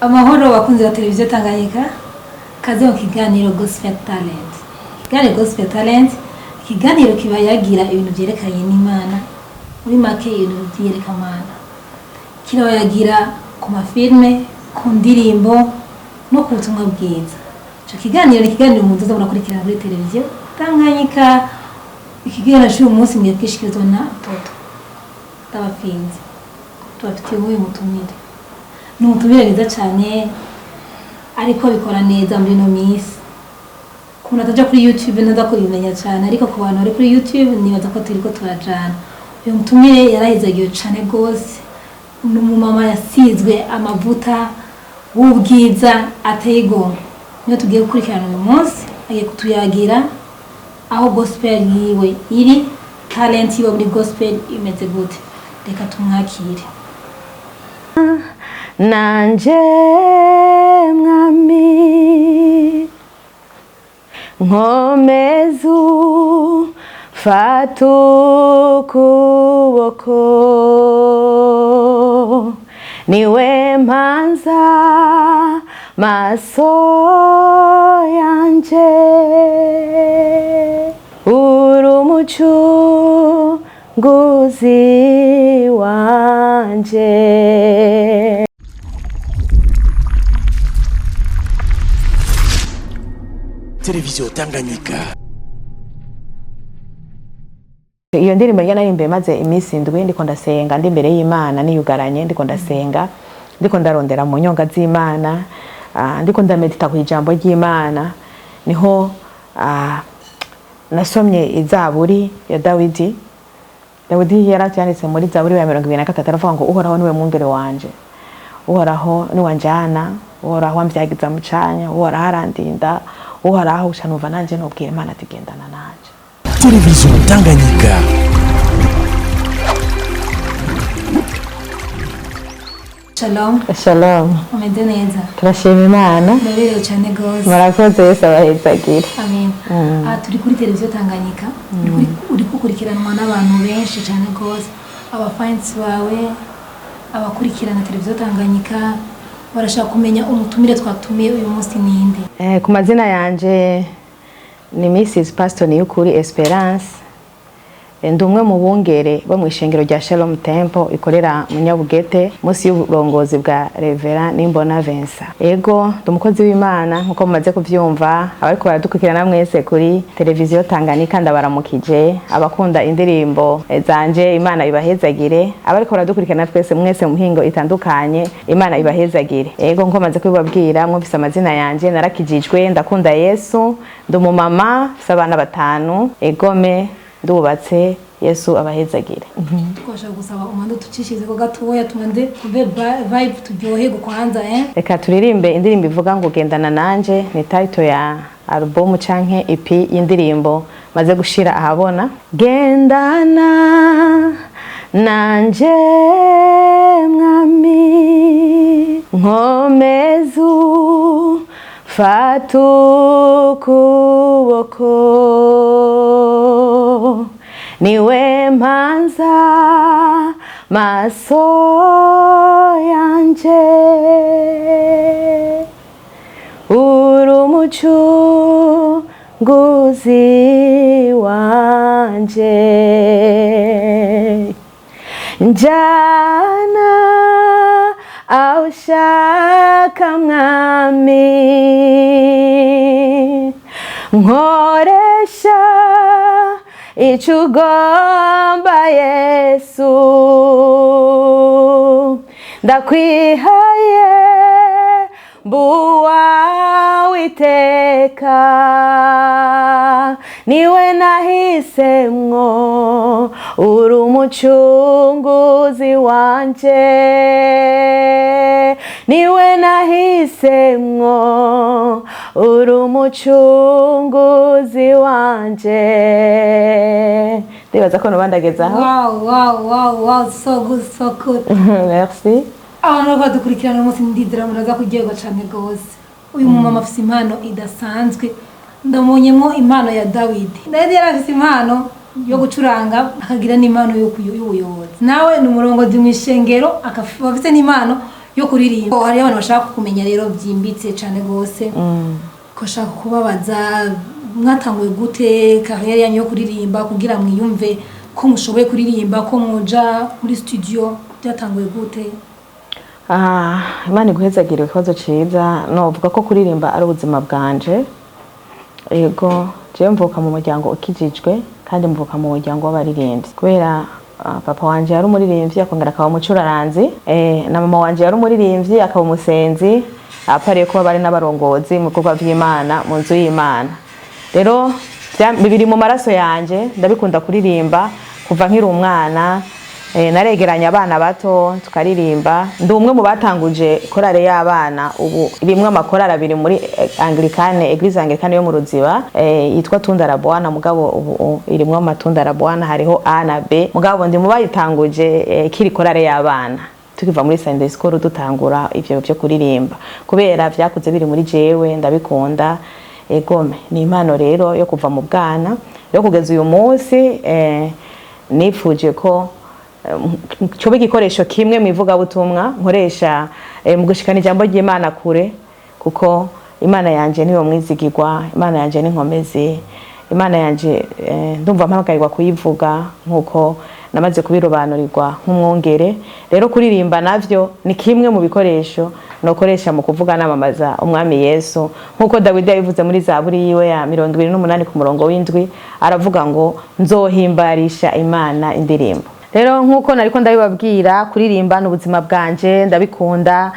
Amahoro bakunze ba televiziyo Tanganyika, kaze mu kiganiro Gospel Talent. Kiganiro Gospel Talent, kiganiro kiba yagira ibintu byerekanye n'Imana, muri make ibintu byereka Imana. Kiba yagira ku mafilme, ku ndirimbo no ku butumwa bwiza. Ico kiganiro ni kiganiro umuntu azabona kurikirana kuri televiziyo Tanganyika. Ikiganiro cy'uyu munsi ngiye kwishikirizwa na Toto Tabafinzi. Tubafitiye uyu mutumire. N'umutumire neza cyane ariko bikora neza muri no minsi. Kuna taja kuri YouTube nada kubimenya cyane ariko ku bantu bari kuri YouTube nibaza ko turiko turajana. Uyu mutumire yarahizagiye cyane gose. N'umumama yasizwe amavuta w'ubwiza ateyigomba. Niyo tugiye gukurikirana uyu munsi agiye kutuyagira aho gospel yiwe iri, talent yiwe muri gospel imeze gute. Reka tumwakire. Nanje mwami nkomezu fatu kuboko niwe mpanza maso yanje urumucunguzi wanje. Televiziyo Tanganyika. Iyo ndirimbo naririmbe maze iminsi ndwi ndiko ndasenga ndi imbere y'Imana niyugaranye ndiko ndasenga ndiko ndarondera mu nyonga z'Imana ndiko ndamedita ku ijambo ry'Imana niho nasomye izaburi ya Dawidi yaracyanditse muri zaburi ya 23 aravuga ngo uhoraho niwe mwungere wanje, uhoraho ni wanjana, uhoraho ambyagiza mu canya, uhoraho arandinda, uhoraho ushanumva nanje nobwira Imana ati gendana nanje. Televiziyo Tanganyika. Shalom. Shalom. Umeze neza? Turashima Imana. Ndaberewe cyane gose. Murakoze Yesu abahezagira. Amen. Turi kuri televiziyo Tanganyika. Uri gukurikiranwa n'abantu benshi cyane gose. Abafans bawe, abakurikirana televiziyo Tanganyika barashaka kumenya umutumire twatumiye uyu munsi ninde. Ku mazina yanje ni Mrs. Pasteur ni ukuri Espérance. Ndi umwe mu bungere bo mu ishengero rya Shalom Temple ikorera mu Nyabugete munsi y'uburongozi bwa Reverend Nimbona Vincent. Ego ndumukozi w'Imana nkuko mumaze kuvyumva, abariko baradukurikirana mwese kuri televiziyo Tanganyika ndabaramukije, abakunda indirimbo zanje Imana ibahezagire, abariko baradukurikirana twese mwese mu mpingo itandukanye Imana ibahezagire. Ego nko maze kubabwira mwumvise amazina yanje, narakijijwe, ndakunda Yesu, ndumumama sabana batanu, egome ndubatse, Yesu abahezagire. Twashaka gusaba umando tucishize ko gatoya tumande kube vibe tubyohe gukwanza Reka turirimbe indirimbo ivuga ngo gendana nanje, ni title ya album canke EP y'indirimbo maze gushira ahabona. Gendana nanje mwami nkomezu fatu kuboko niwe mpanza maso yanje urumucunguzi wanje njana aushaka mwami nkoresha icugomba Yesu ndakwihaye buwa witeka niwe nahisemwo urumucunguzi wanje niwe nahisemwo urumucunguzi wanje. Ndibaza ko nubandageza aho. Wow, so good. Merci. Abantu badukurikirana umunsi ndidira muraza kugirwa cyane gose. Uyu mumama afite impano idasanzwe. Ndamonyemo impano ya Dawidi. Dawidi yarafite impano yo gucuranga akagira n'impano yo y'ubuyobozi. Nawe ni umurongozi mu ishengero akafite n'impano yo kuririmba hari abantu bashaka kumenya rero byimbitse cyane gose ko shaka kubabaza mwatanguye gute carrière yanyu yo kuririmba kugira mwiyumve ko mushoboye kuririmba ko muja muri studio byatanguye gute? Imana iguhezagire ikibazo ciza. Novuga ko kuririmba ari ubuzima bwanje. Ego je mvuka mu muryango ukijijwe kandi mvuka mu muryango w'abaririmbyi kubera papa wanje yari umuririmbyi akongera akaba umucuraranzi na mama wanje yari umuririmbyi akaba umusenzi apariye kuba bari n'abarongozi mu bikorwa by'Imana mu nzu y'Imana. Rero bibiri mu maraso yanje ndabikunda kuririmba kuva nkiri umwana. Naregeranya abana bato tukaririmba. Ndi umwe mu batanguje korale y'abana ubu rimwe amakorale abiri muri Anglikane Eglise Anglikane yo mu Ruziba yitwa Tunda la Bwana mugabo ubu irimwe amatunda la Bwana hariho A na B mugabo ndi mu bayitanguje kiri korale y'abana tukiva muri Sunday School dutangura ivyo byo kuririmba kubera vyakuze biri muri jewe ndabikunda. Egome ni impano rero yo kuva mu bwana yo kugeza uyu munsi nifuje ko cyo bigikoresho kimwe mu ivuga butumwa nkoresha mu gushikana ijambo ry'Imana kure kuko Imana yanje niyo mwizigirwa, Imana yanje n'inkomezi, Imana yanje ndumva mpamagarirwa kuyivuga nkuko namaze kubirobanurirwa nk'umwongere. Rero kuririmba navyo ni kimwe mu bikoresho nokoresha mu kuvuga namamaza umwami Yesu nkuko Dawidi yabivuze muri Zaburi yiwe ya 28 ku murongo w'indwi aravuga ngo nzohimbarisha Imana indirimbo. Rero nkuko nariko ndabibabwira kuririmba n'ubuzima bwanje ndabikunda.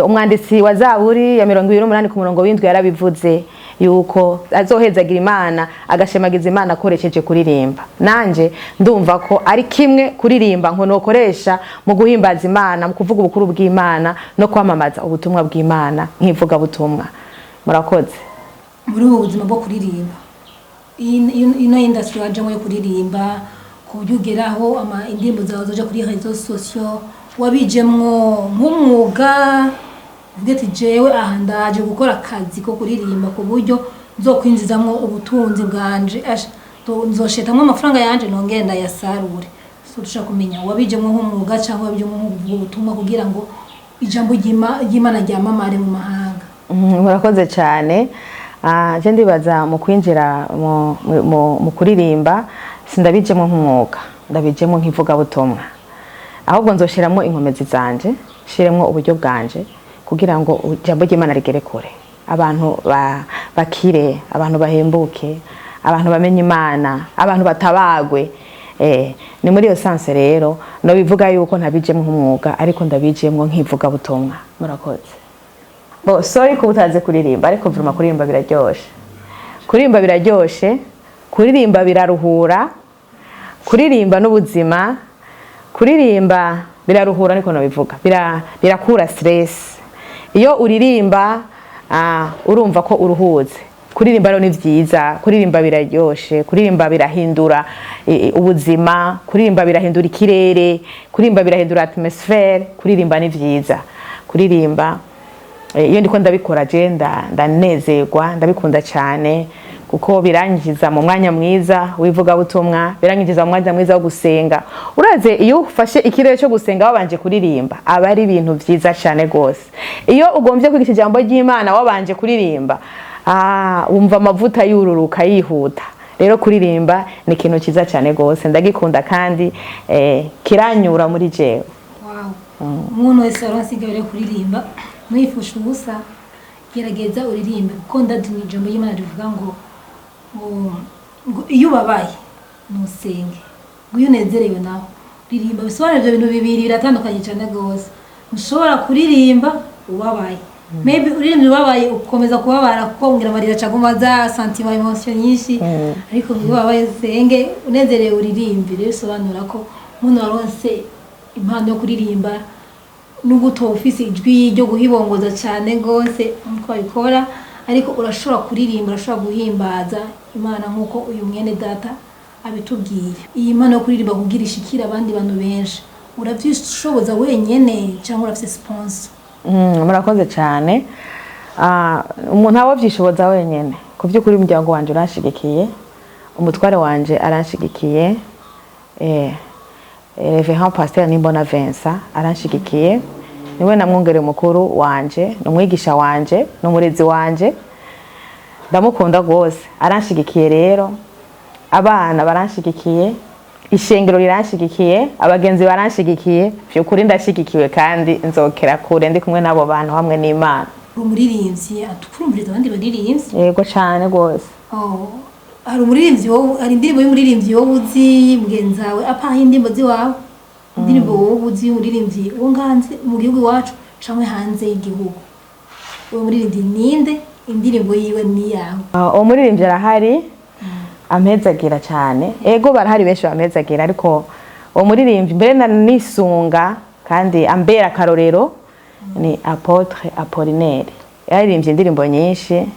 Umwanditsi wa Zaburi ya 28 ku murongo w'indwi yarabivuze yuko azohezagira Imana agashemagiza Imana akoresheje kuririmba. Nanje ndumva ko ari kimwe kuririmba nko nokoresha mu guhimbaza Imana mu kuvuga ubukuru bw'Imana no kwamamaza ubutumwa bw'Imana nkivuga butumwa. Murakoze. Muri ubu buzima bwo kuririmba ino industry wajemo yo kuririmba kujugeraho ama indirimbo zawe zoje kuri réseaux sociaux wabijemwo nk'umwuga ndetse jewe ahandaje gukora akazi ko kuririmba ku buryo nzokwinjizamwo ubutunzi bwanje nzoshetamwe amafaranga yanje nongenda yasarure. So dushaka kumenya wabijemwo nk'umwuga cyangwa wabijemwo nk'ubutumwa kugira ngo ijambo ry'Imana ryamamare mu mahanga. Murakoze cyane. Je ndibaza mu kwinjira mu kuririmba sindabijemo nk'umwuga ndabijemo nk'ivuga butumwa ahubwo nzoshiramo inkomezi zanje shiremo uburyo bwanje kugira ngo ijambo ry'Imana rigere kure abantu bakire abantu bahembuke abantu bamenye Imana abantu batabagwe. Ni muri iyo sanse rero no bivuga yuko ntabijemo nk'umwuga ariko ndabijemo nk'ivuga butumwa. Murakoze. Sorry ko utaze kuririmba ariko vruma kuririmba biraryoshe. Kuririmba biraryoshe. Kuririmba biraruhura. Kuririmba n'ubuzima. Kuririmba biraruhura niko nabivuga. Birakura stress. Iyo uririmba urumva ko uruhuze. Kuririmba rero ni vyiza. Kuririmba biraryoshe. Kuririmba birahindura ubuzima. Kuririmba birahindura ikirere. Kuririmba birahindura atmosphere. Kuririmba ni vyiza. Kuririmba iyo ndiko ndabikora je ndanezerwa ndabikunda cyane kuko birangiza mu mwanya mwiza wivuga butumwa birangiza mu mwanya mwiza wo gusenga. Uraze iyo ufashe ikirere cyo gusenga wabanje kuririmba aba ari ibintu vyiza cyane gose. Iyo ugombye kwigisha ijambo ry'Imana wabanje kuririmba wumva amavuta yururuka yihuta. Rero kuririmba ni ikintu cyiza cyane gose ndagikunda kandi kiranyura muri jewe. Wow. Umuntu wese arasigaye kuririmba mwifusha ubusa gerageza uririmbe kuko ndadini ijambo y'Imana rivuga ngo iyo ubabaye nusenge ngo iyo unezerewe naho ririmba. Bisobanura ibyo bintu bibiri biratandukanye cyane gose. Ushobora kuririmba ubabaye maybe uririmba ubabaye ukomeza kubabara kuko ngira amarira caguma za sentiment emotion nyinshi ariko iyo ubabaye senge unezerewe uririmbe. Rero bisobanura ko umuntu waronse impano yo kuririmba nuguto ofisi ijwi ryo guhibongoza cyane gose nko bikora ariko urashobora kuririmba urashobora guhimbaza Imana nkuko uyu mwene data abitubwiye. Iyi Imana yo kuririmba kugira ishikira abandi bantu benshi uravyishoboza wenyene cyangwa urafise sponsor? Murakoze cyane. Umuntu abo vyishoboza wenyene ku by'ukuri umuryango wanje urashigikiye umutware wanje aranshigikiye Reverend Pasteur Nimbona Vincent aranshigikiye niwe namwongere mukuru wanje n'umwigisha wanje n'umurezi wanje ndamukunda gose aranshigikiye rero abana baranshigikiye ishengero riranshigikiye abagenzi baranshigikiye byukuri ndashigikiwe kandi nzokera kure ndi kumwe nabo bantu hamwe n'Imana umuririmbyi atukurumviriza abandi baririmbyi yego cyane gose hari umuririmbyi wowe hari indirimbo y'umuririmbyi wowe uzi mugenzi wawe apaha indirimbo ziwawe indirimbo wowe uzi umuririmbyi wo nganze mu gihugu iwacu canke hanze y'igihugu uwo muririmbyi ninde indirimbo yiwe ni yawe umuririmbyi arahari ampezagira cyane ego barahari benshi bampezagira ariko uwo muririmbyi mbere nisunga kandi ambera karorero ni Apotre Apollinaire yaririmbye indirimbo nyinshi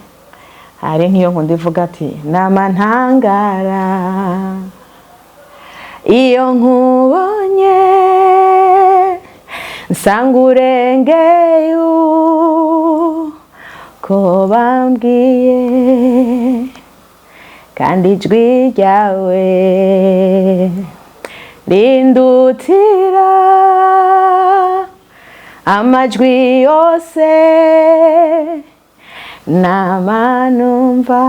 hari nk'iyo nkunda ivuga ati namantangara iyo nkubonye nsanga urengeye ko bambwiye kandi ijwi ryawe rindutira amajwi yose namanumva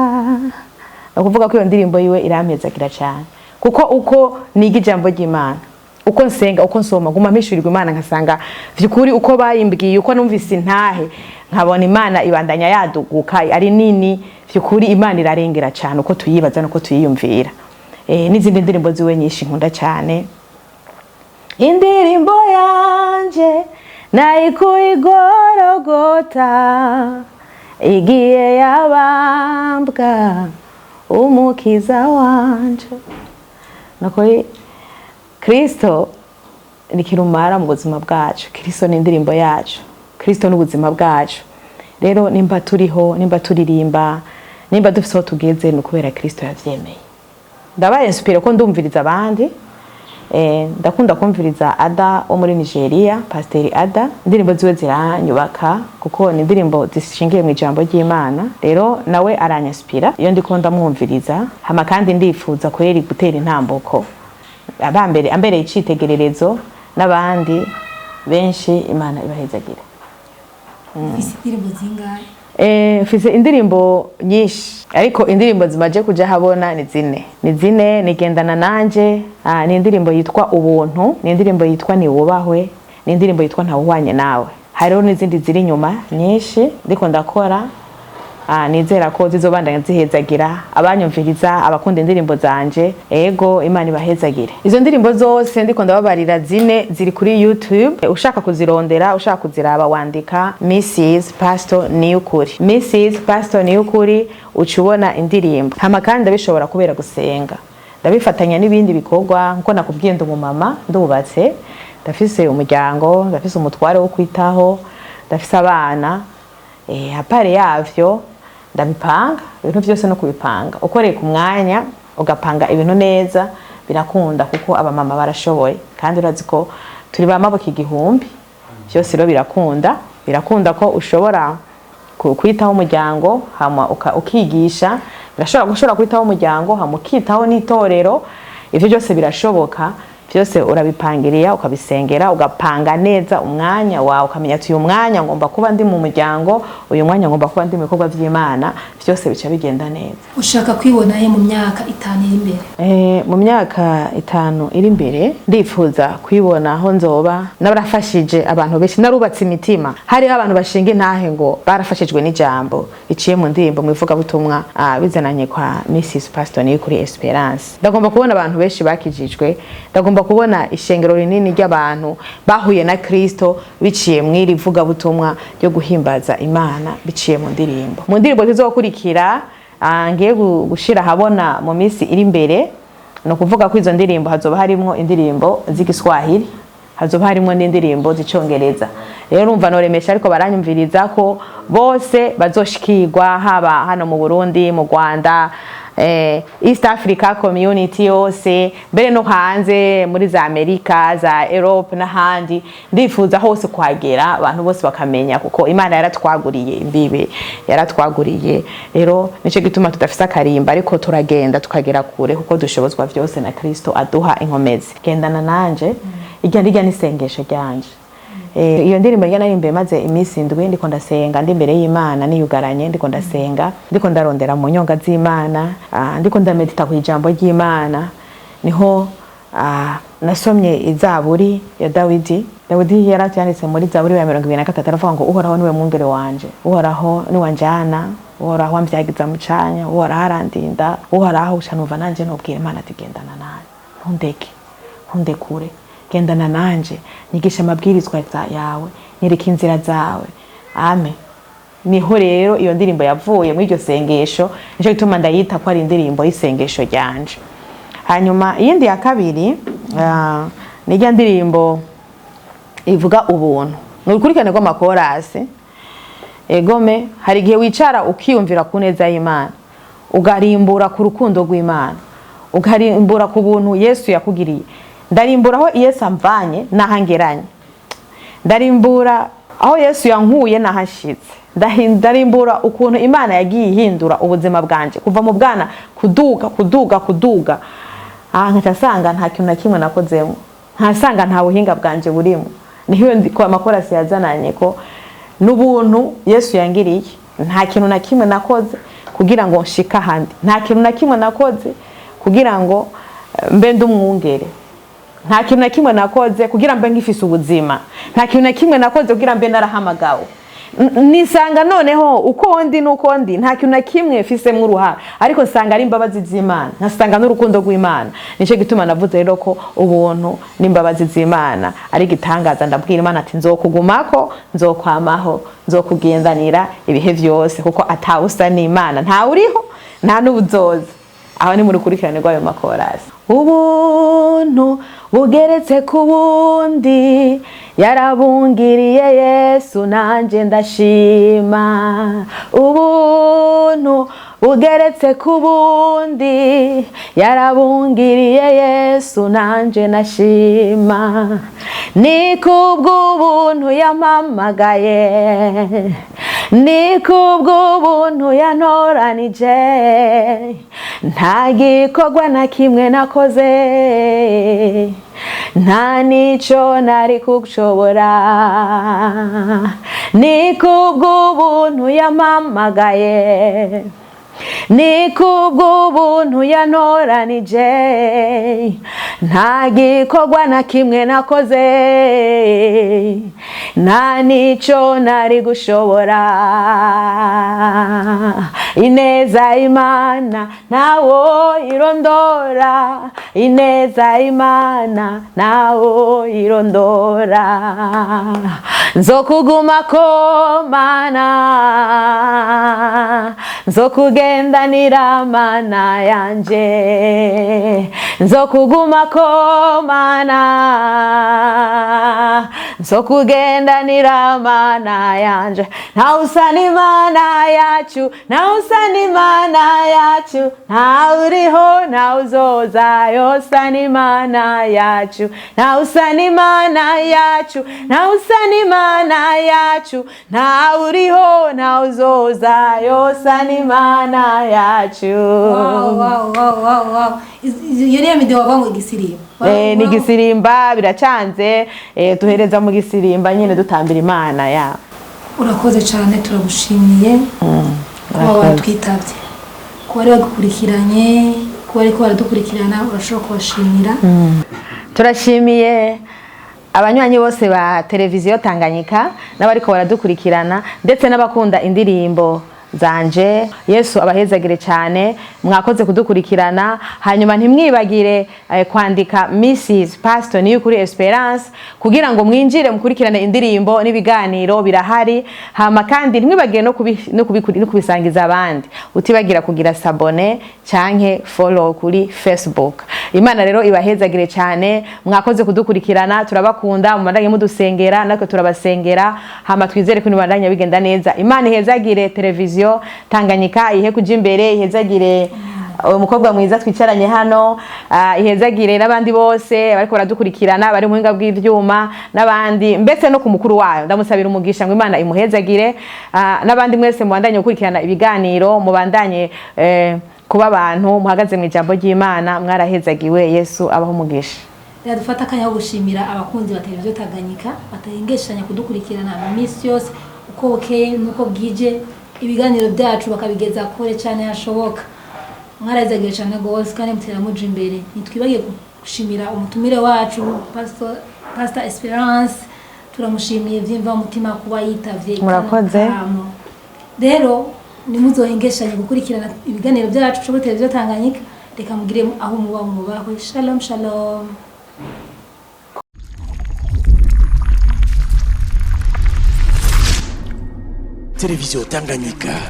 ukuvuga ko iyo ndirimbo yiwe irampezagira cyane kuko uko niga ijambo ry'Imana uko nsenga uko nsoma guma mpishurirwa Imana nkasanga vyukuri uko bayimbwiye uko numvise intahe nkabona Imana ibandanya yaduguka ari nini vyukuri Imana irarengera cyane uko tuyibaza nuko tuyiyumvira n'izindi ndirimbo ziwe nyinshi nkunda cyane indirimbo yanje nayikuye Igorogota igiye yabambwa umukiza wanje nakuri Kristo ni kirumara mu buzima bwacu Kristo ni indirimbo yacu Kristo n'ubuzima bwacu rero nimba turiho nimba turirimba nimba dufise aho tugeze no kubera Kristo yavyemeye ndabaye inspire ko ndumviriza abandi ndakunda kumviriza Ada wo muri Nigeria Pasteur Ada indirimbo ziwe ziranyubaka kuko ni indirimbo zishingiye mu ijambo ry'Imana rero nawe aranyaspira iyo ndikunda mwumviriza hama kandi ndifuza kweri gutera intambuko ambere icitegererezo n'abandi benshi Imana ibahezagira indirimbo zingahe mfise indirimbo nyinshi ariko indirimbo zimaje kuja habona ni zine ni gendana nanje ni indirimbo yitwa ubuntu ni indirimbo yitwa ni wubahwe ni indirimbo yitwa ntawuhwanye nawe hariho n'izindi ziri nyuma nyinshi ndiko ndakora nizera ko zizobandanya zihezagira abanyumviriza abakunda indirimbo zanje ego Imana ibahezagire izo ndirimbo zose ndiko ndababarira zine ziri kuri YouTube ushaka kuzirondera ushaka kuziraba wandika Mrs Pasteur Niyukuri Mrs Pasteur Niyukuri ucubona indirimbo hama kandi ndabishobora kubera gusenga ndabifatanya n'ibindi bikorwa nko nakubwiye ndo mama ndubatse ndafise umuryango ndafise umutware wo kwitaho ndafise abana apare yavyo ndabipanga ibintu byose no kubipanga ukoreye ku mwanya ugapanga ibintu neza birakunda kuko abamama barashoboye kandi urazi ko turi bamaboko igihumbi byose rero birakunda ko ushobora kwitaho umuryango hama ukigisha birashobora kwitaho umuryango hama ukitaho n'itorero ivyo byose birashoboka byose urabipangiriya ukabisengera ugapanga neza umwanya wawe ukamenya ati uyu mwanya ngomba kuba ndi mu muryango uyu mwanya ngomba kuba ndi mu bikorwa by'Imana byose bica bigenda neza ushaka kwibona mu myaka 5 iri imbere mu myaka 5 iri imbere ndifuza kwibona aho nzoba nabarafashije abantu benshi narubatse imitima hari abantu bashinga intahe ngo barafashijwe n'ijambo iciye mu ndirimbo mu ivuga butumwa bizananye kwa Mrs Pasteur Niyukuri Espérance ndagomba kubona abantu benshi bakijijwe ndagomba kubona ishengero rinini ry'abantu bahuye na Kristo biciye mwiri vuga butumwa ryo guhimbaza Imana biciye mu ndirimbo zizokurikira ngiye gushira habona mu minsi iri imbere no kuvuga ko izo ndirimbo hazoba harimo indirimbo z'igiswahili hazoba harimo n'indirimbo z'icongereza rero urumva noremesha ariko baranyumviriza ko bose bazoshikirwa haba hano mu Burundi mu Rwanda East Africa community yose mbere no hanze muri za Amerika za Europe n'ahandi ndifuza hose kwagera abantu bose bakamenya kuko Imana yaratwaguriye imbibe yaratwaguriye rero nico gituma tudafisa karimba ariko turagenda tukagera kure kuko dushobozwa byose na Kristo aduha inkomezi gendana nanje irya n'isengesho ryanje iyo ndirimbo narimbe maze iminsi ndwi ndiko ndasenga ndi imbere y'Imana niyugaranye ndiko ndasenga ndiko ndarondera mu nyonga z'Imana ndiko ndamedita ku ijambo ry'Imana niho nasomye izaburi ya Dawidi yaracyanditse muri zaburi ya 23 aravuga ngo uhoraho niwe mwungere wanje uhoraho ni wanjana uhoraho ambyagiza mu canya uhoraho arandinda uhoraho ushanumva nanje nobwira Imana ati gendana nanje ntundekure gendana nanje nyigisha amabwirizwa yawe nyereka inzira zawe amen. Niho rero iyo ndirimbo yavuye muri iryo sengesho nico gituma ndayita ko ari indirimbo y'isengesho ryanje. Hanyuma iyindi ya kabiri ni ya ndirimbo ivuga ubuntu n'urukurikirane rw'amakorasi. Egome hari igihe wicara ukiyumvira ku neza y'Imana ugarimbura ku rukundo rw'Imana ugarimbura ku buntu Yesu yakugiriye. Ndarimbura aho Yesu amvanye nahangeranye, ndarimbura aho Yesu yankuye nahashitse, ndarimbura ukuntu Imana yagiye ihindura ubuzima bwanje kuva mu bwana kuduga nkasanga nta kintu na kimwe nakozemo, nkasanga nta buhinga bwanje burimo. Niho ko amakorasi yazananye ko n'ubuntu Yesu yangiriye, nta kintu na kimwe nakoze kugira ngo nshika handi, nta kintu na kimwe nakoze kugira ngo mbe ndumwungere, nta kintu na kimwe nakoze kugira mbe ngifise ubuzima, nta kintu na kimwe nakoze kugira mbe narahamagawe. Nisanga noneho uko ndi nuko ndi nta kintu na kimwe mfisemo uruhara, ariko nsanga ari imbabazi z'Imana, nkasanga n'urukundo rw'Imana. Nico gituma navuze rero ko ubuntu n'imbabazi z'Imana ari gitangaza. Ndabwira Imana ati nzokugumako, nzokwamaho, nzokugendanira ibihe vyose, kuko atawusa n'Imana nta uriho nta n'ubuzoza. Aho ni muri kurikirane rw'ayo makorasi. Ubuntu bugeretse ku bundi yarabungiriye Yesu nanje ndashima. Ubuntu bugeretse ku bundi yarabungiriye Yesu nanje nashima. Ni kubw'ubuntu yampamagaye, ni kubw'ubuntu yantoranije, nta gikorwa na kimwe nakoze, nta nico nari kugushobora. Ni kubw'ubuntu yampamagaye, ni kubw'ubuntu yantoranije, nta gikorwa na kimwe nakoze, nta nico nari gushobora. Ineza Imana nawo irondora, ineza Imana nawo irondora. Nzokugumako Mana, nzokugendanira Mana yanje, nzokugumako Mana, nzokugendanira Mana yanje. Ntawusa n'Imana yacu, ntawusa n'Imana yacu, ntawuriho ntawuzoza yosa n'Imana yacu, ntawusa n'Imana yacu, ntawusa n'Imana yacu, ntawuriho ntawuzoza yosa n'Imana yacu. Wow. Iyo niyo video wava mu gisirimba. Ni gisirimba biracanze, tuhereza mu gisirimba nyine dutambira Imana ya. Urakoze cyane, turagushimiye kuba watwitabye, kuba ari bagukurikiranye, kuba ari ko baradukurikirana, urashobora kubashimira. Turashimiye abanywanyi bose ba televiziyo Tanganyika n'abariko baradukurikirana, ndetse n'abakunda indirimbo zanje. Yesu abahezagire cyane, mwakoze kudukurikirana. Hanyuma ntimwibagire kwandika Mrs Pasteur ni kuri Espérance kugira ngo mwinjire mukurikirane indirimbo n'ibiganiro birahari. Hama kandi ntimwibagire no kubisangiza abandi, utibagira kugira sabone canke follow kuri Facebook. Imana rero ibahezagire cyane, mwakoze kudukurikirana, turabakunda, mubandanye mudusengera, natwe turabasengera. Hama twizere ko nibandanya bigenda neza. Imana ihezagire televiziyo Tanganyika, ihe kuja imbere, ihezagire umukobwa mwiza twicaranye hano, ihezagire n'abandi bose bariko baradukurikirana, bari mu buhinga bw'ivyuma n'abandi, mbese no ku mukuru wayo ndamusabira umugisha ngo Imana imuhezagire. N'abandi mwese mubandanye gukurikirana ibiganiro, mubandanye kuba abantu muhagaze mu ijambo ry'Imana, mwarahezagiwe. Yesu abaho umugisha. rero dufata akanya ko gushimira abakunzi ba televiziyo Tanganyika batahengeshanya kudukurikirana mu minsi yose uko bukeye nuko bwije ibiganiro byacu bakabigeza kure cyane hashoboka. Mwarazagiye cyane gose kandi mutera muje imbere. Nitwibagiye gushimira umutumire wacu Pasteur Espérance, turamushimiye vyimva mutima kuba yitavye. Murakoze. Rero nimuzohengeshanye gukurikirana ibiganiro byacu cyo televiziyo Tanganyika, reka mugire aho muba mubaho. Shalom shalom. Télévision Tanganyika.